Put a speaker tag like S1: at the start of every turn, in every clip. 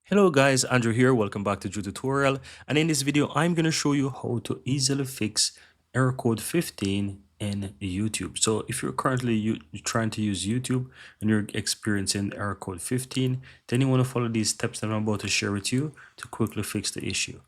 S1: Hello guys, Andrew here. Welcome back to the tutorial. And in this video, I'm going to show you how to easily fix error code 15 in YouTube. So if you're currently trying to use YouTube and you're experiencing error code 15, then you want to follow these steps that I'm about to share with you to quickly fix the issue.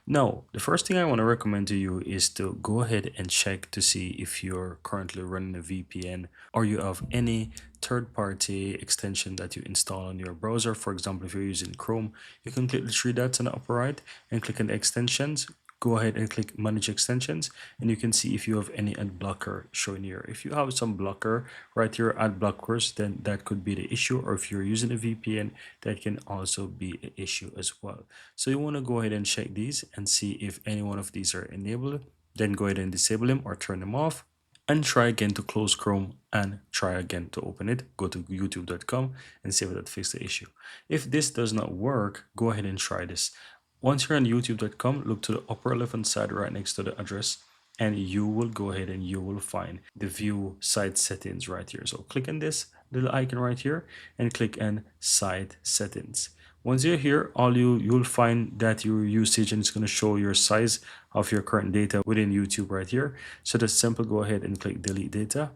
S1: Now, the first thing I want to recommend to you is to go ahead and check to see if you're currently running a VPN or you have any third-party extension that you install on your browser. For example, if you're using Chrome, you can click the three dots on the upper right and click on the extensions. Go ahead and click manage extensions and you can see if you have any ad blocker showing here. If you have some blocker right here, ad blockers, then that could be the issue. Or if you're using a VPN, that can also be an issue as well. So you want to go ahead and check these and see if any one of these are enabled. Then go ahead and disable them or turn them off and try again to close Chrome and try again to open it. Go to youtube.com and see if that fixed the issue. If this does not work, go ahead and try this. Once you're on youtube.com, look to the upper left hand side right next to the address and you will go ahead and you will find the view site settings right here. So click on this little icon right here and click on site settings. Once you're here, you'll find that your usage and it's going to show your size of your current data within YouTube right here. So just simple go ahead and click delete data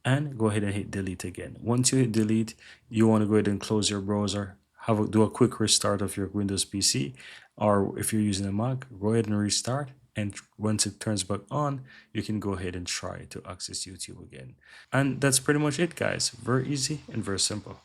S1: and go ahead and hit delete again. Once you hit delete, you want to go ahead and close your browser, do a quick restart of your Windows PC, or if you're using a Mac, go ahead and restart. And once it turns back on, you can go ahead and try to access YouTube again. And that's pretty much it, guys. Very easy and very simple.